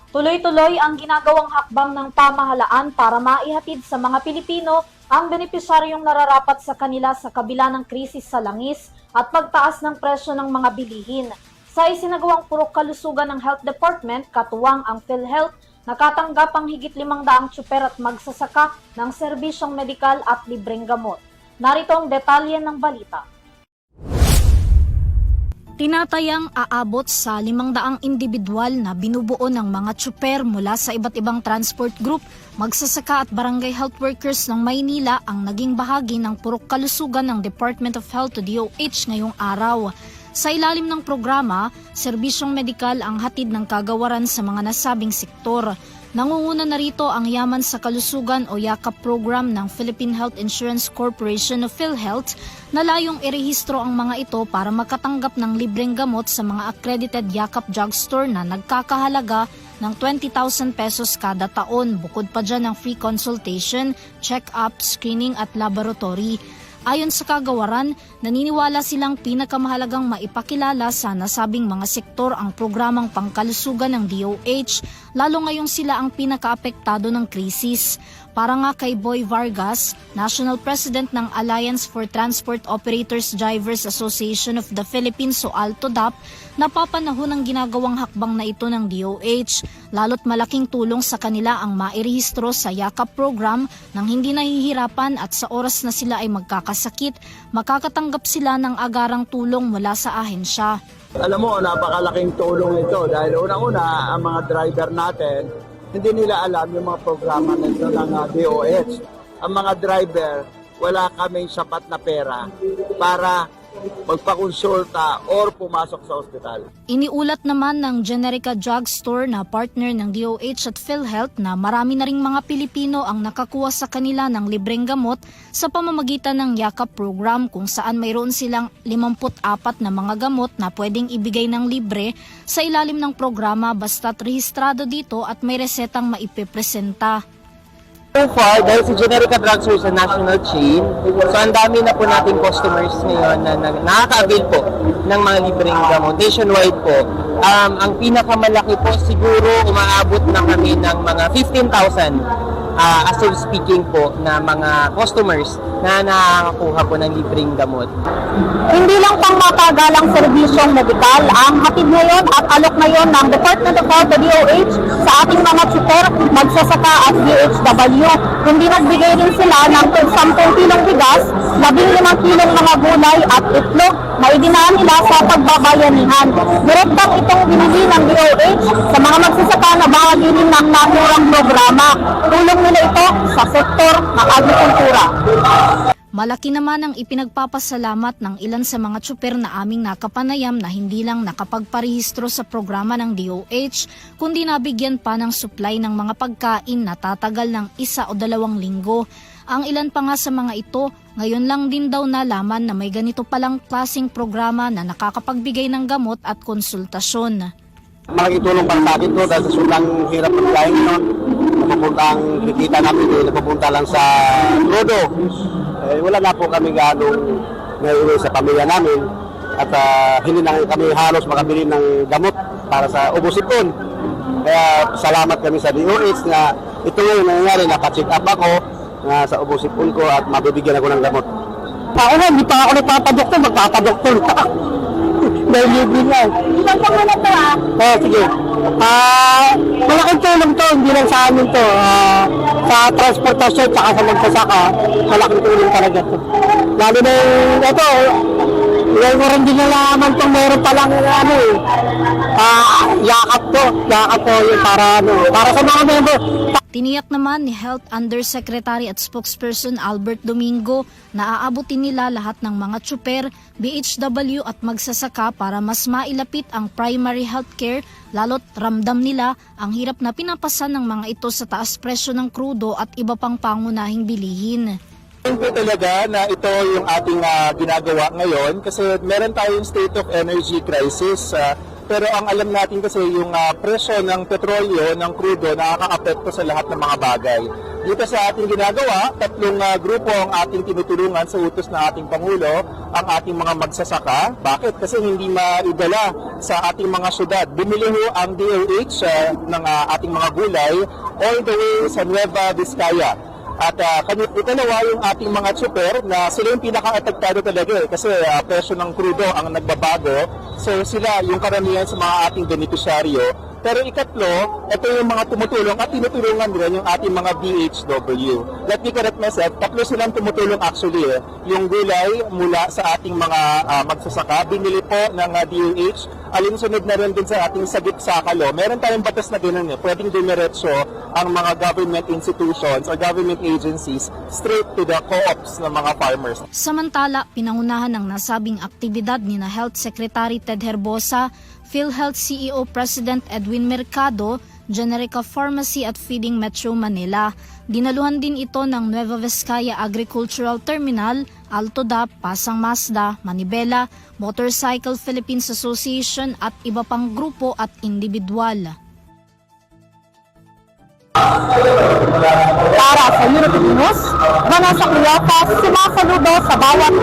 Tuloy-tuloy ang ginagawang hakbang ng pamahalaan para maihatid sa mga Pilipino ang benepisyaryong nararapat sa kanila sa kabila ng krisis sa langis at pagtaas ng presyo ng mga bilihin. Sa isinagawang purok kalusugan ng Health Department, katuwang ang PhilHealth, nakatanggap ang higit 500 tsuper at magsasaka ng serbisyong medikal at libreng gamot. Narito ang detalye ng balita. Tinatayang aabot sa 500 individual na binubuo ng mga tsuper mula sa iba't ibang transport group, magsasaka at barangay health workers ng Maynila ang naging bahagi ng purok kalusugan ng Department of Health to DOH ngayong araw. Sa ilalim ng programa, serbisyong medikal ang hatid ng kagawaran sa mga nasabing sektor. Nangunguna na rito ang Yaman sa Kalusugan o YAKAP program ng Philippine Health Insurance Corporation o PhilHealth na layong irehistro ang mga ito para makatanggap ng libreng gamot sa mga accredited YAKAP drugstore na nagkakahalaga ng 20,000 pesos kada taon. Bukod pa dyan ng free consultation, check-up, screening at laboratory. Ayon sa kagawaran, naniniwala silang pinakamahalagang maipakilala sa nasabing mga sektor ang programang pangkalusugan ng DOH, lalo ngayong sila ang pinakaapektado ng krisis. Para nga kay Boy Vargas, National President ng Alliance for Transport Operators Drivers Association of the Philippines o ALTODAP, napapanahon ang ginagawang hakbang na ito ng DOH, lalo't malaking tulong sa kanila ang mairehistro sa YAKAP program nang hindi nahihirapan at sa oras na sila ay magkakasakit, makakatanggap sila ng agarang tulong mula sa ahensya. Alam mo, napakalaking tulong ito dahil unang-una ang mga driver natin, hindi nila alam yung mga programa nito ng DOH. Ang mga driver, wala kaming sapat na pera para magpakonsulta or pumasok sa ospital. Iniulat naman ng Generica Drugstore na partner ng DOH at PhilHealth na marami na ring mga Pilipino ang nakakuha sa kanila ng libreng gamot sa pamamagitan ng YAKAP program kung saan mayroon silang 54 na mga gamot na pwedeng ibigay ng libre sa ilalim ng programa basta't rehistrado dito at may resetang maipipresenta. So far, dahil si Generica Drugstore sa national chain, so ang dami na po nating customers ngayon na nakaka-avail po ng mga libreng gamot. Nationwide po, ang pinakamalaki po siguro umaabot na kami ng mga 15,000 as of speaking po na mga customers na nakakakuha po ng libreng gamot. Hindi lang pang matagalang serbisyong medikal ang hatid ngayon at alok ngayon ng Department of Health o DOH sa ating mga tsuper, magsasaka at DHW. Kundi nagbigay rin sila ng 10 kilong bigas, 15 kilong mga gulay at itlog na idinaan nila sa pagbabayanihan. Direktang itong binili ng DOH sa mga magsasaka na bahagi rin ng naturang programa. Tulong nila ito sa sektor ng agrikultura. Malaki naman ang ipinagpapasalamat ng ilan sa mga tsuper na aming nakapanayam na hindi lang nakapagparehistro sa programa ng DOH, kundi nabigyan pa ng supply ng mga pagkain na tatagal ng 1 o 2 linggo. Ang ilan pa nga sa mga ito, ngayon lang din daw nalaman na may ganito palang klaseng programa na nakakapagbigay ng gamot at konsultasyon. Malaking tulong para sa akin to dahil sa sobrang hirap ng kain nun. Napupunta ang kikita namin, napupunta lang sa Rodo. Wala na po kami ganong naiuwi sa pamilya namin at hindi na kami halos makabili ng gamot para sa ubusipon. Kaya salamat kami sa DOH na ito ngayon nangyayari, naka-check up ako sa ubusipon ko at mabibigyan ako ng gamot. Ako na, hindi pa ako nagpapadoktor, magpapadoktor pa. Dahil libre na. Ilan pa muna ito Sige. Malaking tulong to, hindi lang sa amin to. Sa transportasyon at sa magsasaka, malaking tulong talaga to. Lalo na yung ito, ngayon rin din nalaman kung meron palang yakap to yung para sa mga member. Tiniyak naman ni Health Undersecretary at Spokesperson Albert Domingo na aabutin nila lahat ng mga tsuper, BHW at magsasaka para mas mailapit ang primary healthcare, lalo't ramdam nila ang hirap na pinapasan ng mga ito sa taas presyo ng krudo at iba pang pangunahing bilihin. Po talaga na ito yung ating ginagawa ngayon kasi meron tayong state of energy crisis. Pero ang alam natin kasi yung presyo ng petrolyo, ng crudo, nakaka-apekto sa lahat ng mga bagay. Dito sa ating ginagawa, 3 grupo ang ating tinutulungan sa utos ng ating Pangulo, ang ating mga magsasaka. Bakit? Kasi hindi maidala sa ating mga syudad. Bumili ho ang DOH ng ating mga gulay all the way sa Nueva Vizcaya. At ikalawa yung ating mga tsuper na sila yung pinaka-apektado talaga kasi presyo ng krudo ang nagbabago. So sila yung karamihan sa mga ating benepisyaryo. Pero ikatlo, ito yung mga tumutulong at tinutulungan din yung ating mga DHW. Let me correct myself, 3 silang tumutulong actually. Yung gulay mula sa ating mga magsasaka, binili po ng DOH. Alinsunod na rin din sa ating sagip sakalo. Meron tayong batas na gano'n pwedeng dumiretso ang mga government institutions or government agencies straight to the co-ops ng mga farmers. Samantala, pinangunahan ng nasabing aktibidad ni na Health Secretary Ted Herbosa, PhilHealth CEO President Edwin Mercado, Generica Pharmacy at Feeding Metro Manila. Dinaluhan din ito ng Nueva Vizcaya Agricultural Terminal, Altodap, Pasang Mazda, Manibela, Motorcycle Philippines Association at iba pang grupo at individual. Para sa European News, Vanessa Cleopas, sumasaludo sa bawat